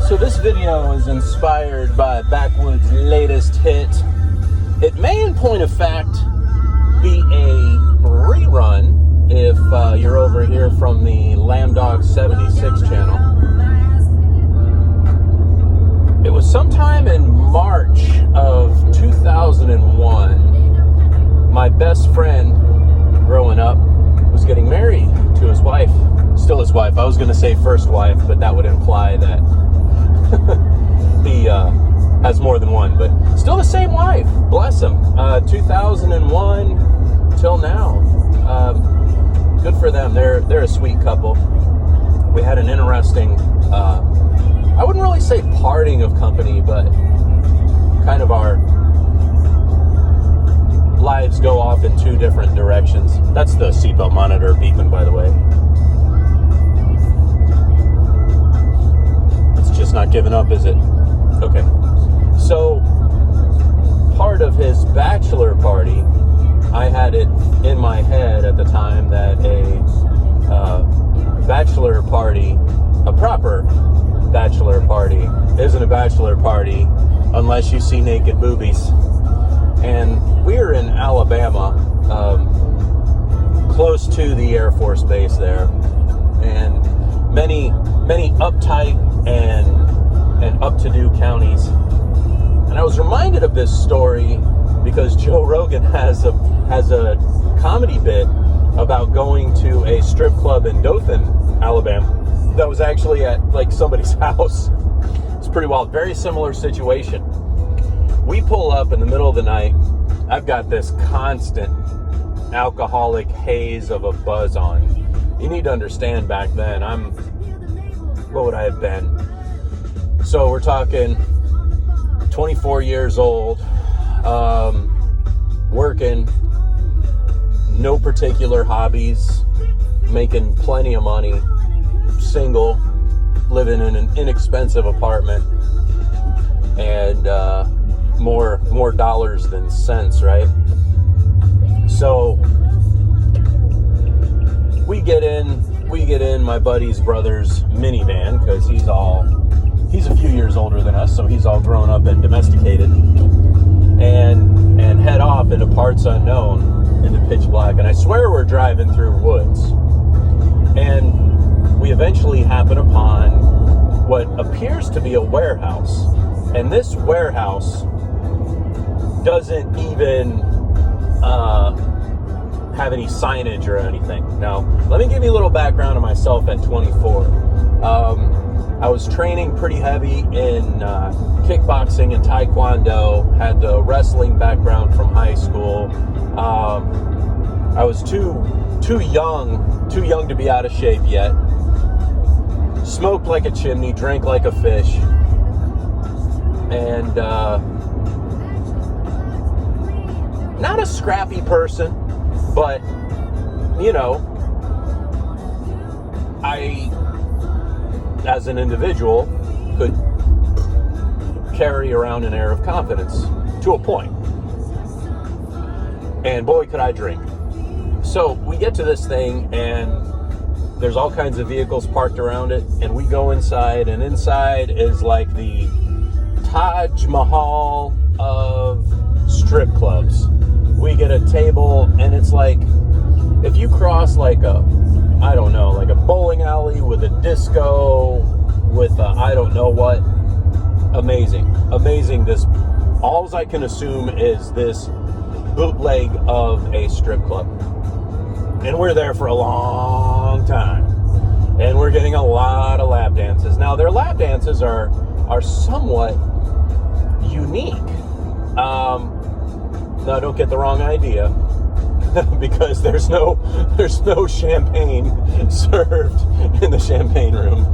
So this video is inspired by Backwood's latest hit. It may, in point of fact, be a rerun if you're over here from the Lambdog 76 channel. It was sometime in March of 2001. My best friend growing up was getting married to his wife. Still his wife. I was going to say first wife, but that would imply that he has more than one, but still the same wife. Bless him. 2001 till now. Good for them. They're a sweet couple. We had an interesting, I wouldn't really say parting of company, but kind of our lives go off in two different directions. That's the seatbelt monitor beeping, by the way. Just not giving up, is it? Okay. So, part of his bachelor party, I had it in my head at the time that a bachelor party, a proper bachelor party, isn't a bachelor party unless you see naked boobies. And we're in Alabama, close to the Air Force Base there, and many uptight and up-to-do counties. And I was reminded of this story because Joe Rogan has a comedy bit about going to a strip club in Dothan, Alabama, that was actually at like somebody's house. It's pretty wild. Very similar situation. We pull up in the middle of the night. I've got this constant alcoholic haze of a buzz on. You need to understand, back then, what would I have been? So we're talking 24 years old, working, no particular hobbies, making plenty of money, single, living in an inexpensive apartment, and more dollars than cents, right? So we get in my buddy's brother's minivan, because he's a few years older than us, so he's all grown up and domesticated, and head off into parts unknown, into pitch black. And I swear we're driving through woods, and we eventually happen upon what appears to be a warehouse. And this warehouse doesn't even have any signage or anything. Now, let me give you a little background on myself at 24. I was training pretty heavy in kickboxing and taekwondo, had the wrestling background from high school. I was too young to be out of shape yet. Smoked like a chimney, drank like a fish, and not a scrappy person, but I, as an individual, could carry around an air of confidence to a point. And boy, could I drink. So we get to this thing, and there's all kinds of vehicles parked around it, and we go inside, and inside is like the Taj Mahal of strip clubs. We get a table, and it's like, if you cross like a bowling alley with a disco, with I don't know what, amazing. This, all I can assume is this bootleg of a strip club. And we're there for a long time. And we're getting a lot of lap dances. Now, their lap dances are somewhat unique. Now, don't get the wrong idea, because there's no champagne served in the champagne room.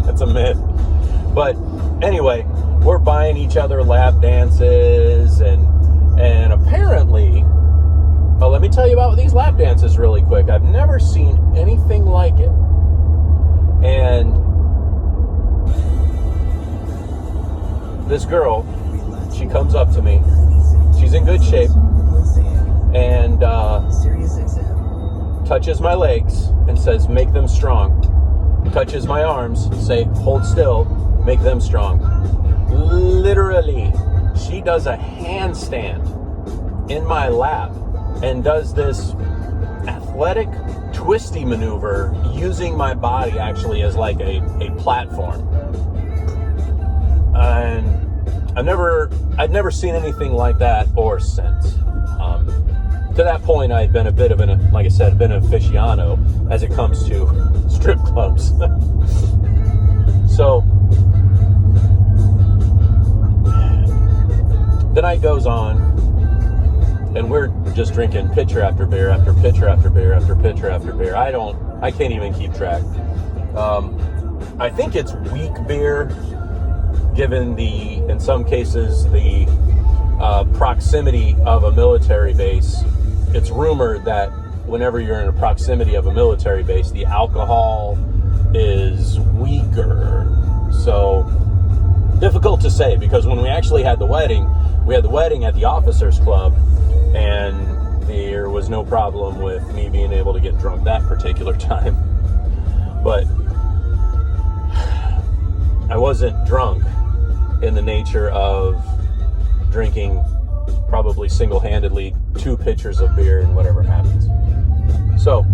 That's a myth. But anyway, we're buying each other lap dances, and apparently, well, let me tell you about these lap dances really quick. I've never seen anything like it. And this girl, she comes up to me. She's in good shape, and touches my legs and says, "Make them strong." touches my arms, say, hold still, make them strong. Literally, she does a handstand in my lap and does this athletic twisty maneuver using my body actually as like a platform. And I'd never seen anything like that or since. To that point, I had been like I said, been an aficionado as it comes to strip clubs. So the night goes on, and we're just drinking pitcher after beer after pitcher after beer after pitcher after beer. I can't even keep track. I think it's weak beer, given in some cases, the proximity of a military base. It's rumored that whenever you're in a proximity of a military base, the alcohol is weaker. So difficult to say, because when we actually had the wedding at the officers club, and there was no problem with me being able to get drunk that particular time. But I wasn't drunk in the nature of drinking probably single-handedly 2 pitchers of beer and whatever happens. So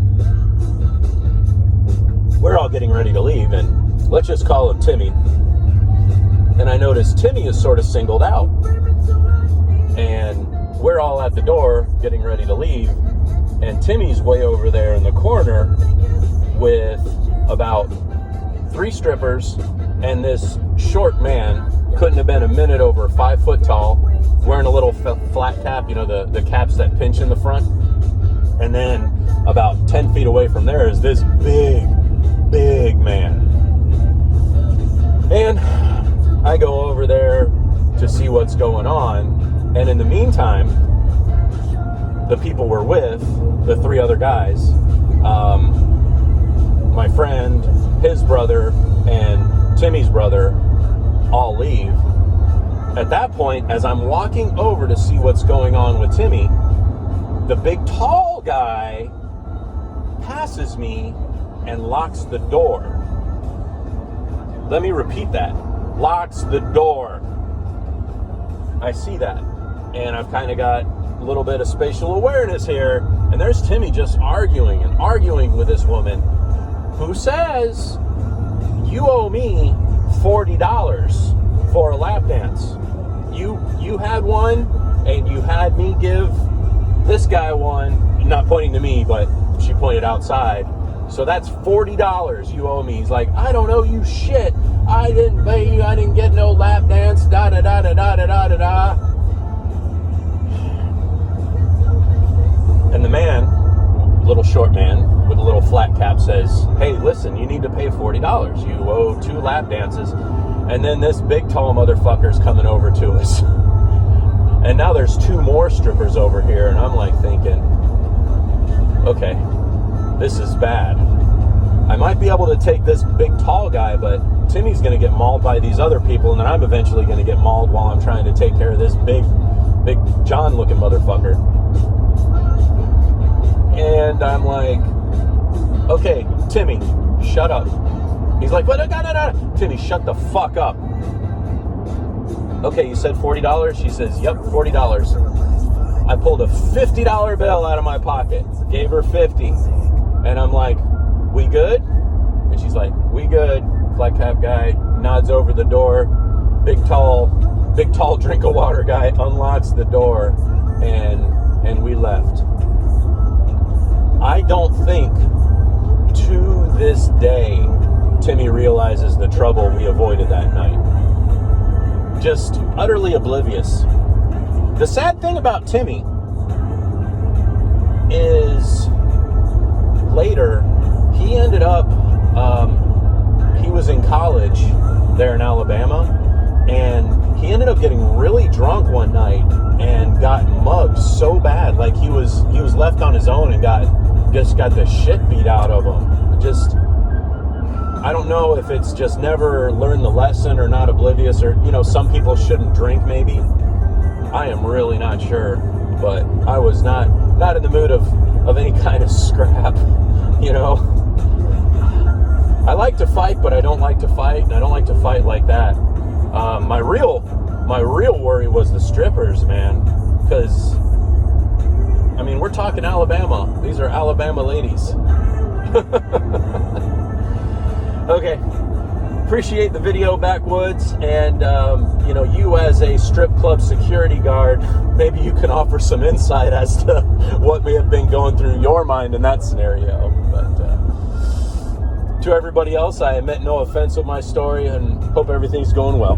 we're all getting ready to leave, and let's just call him Timmy. And I noticed Timmy is sort of singled out, and we're all at the door getting ready to leave, and Timmy's way over there in the corner with about 3 strippers and this short man, couldn't have been a minute over 5 foot tall, wearing a little flat cap, the caps that pinch in the front. And then about 10 feet away from there is this big man. And I go over there to see what's going on. And in the meantime, the people we're with, the 3 other guys, my friend, his brother, and Timmy's brother, all leave. At that point, as I'm walking over to see what's going on with Timmy, the big tall guy passes me and locks the door. Let me repeat that. Locks the door. I see that, and I've kind of got a little bit of spatial awareness here, and there's Timmy just arguing with this woman who says, you owe me $40 for a lap dance. You had one, and you had me give this guy one, not pointing to me, but she pointed outside. So that's $40 you owe me. He's like, I don't owe you shit. I didn't pay you. I didn't get no lap dance. Da da da da da da da da da. And the man, little short man with a little flat cap, says, hey, listen, you need to pay $40. You owe 2 lap dances. And then this big tall motherfucker's coming over to us. And now there's 2 more strippers over here, and I'm like thinking, okay, this is bad. I might be able to take this big tall guy, but Timmy's going to get mauled by these other people, and then I'm eventually going to get mauled while I'm trying to take care of this big John-looking motherfucker. And I'm like, okay, Timmy, shut up. He's like, what? Timmy, shut the fuck up. Okay, you said $40? She says, yep, $40. I pulled a $50 bill out of my pocket, gave her 50, and I'm like, we good? And she's like, we good. Flat cap guy nods over the door. Big tall drink of water guy unlocks the door, and we left. I don't think to this day Timmy realizes the trouble we avoided that night. Just utterly oblivious. The sad thing about Timmy is later he ended up, he was in college there in Alabama, and he ended up getting really drunk one night and got mugged so bad. Like he was left on his own and got the shit beat out of him. Just, I don't know if it's just never learned the lesson or not oblivious, or, some people shouldn't drink maybe. I am really not sure, but I was not in the mood of any kind of scrap, I like to fight, but I don't like to fight, and I don't like to fight like that. My real worry was the strippers, man, because I mean, we're talking Alabama. These are Alabama ladies. Okay. Appreciate the video, Backwoods, and you as a strip club security guard, maybe you can offer some insight as to what may have been going through your mind in that scenario. But to everybody else, I meant no offense with my story, and hope everything's going well.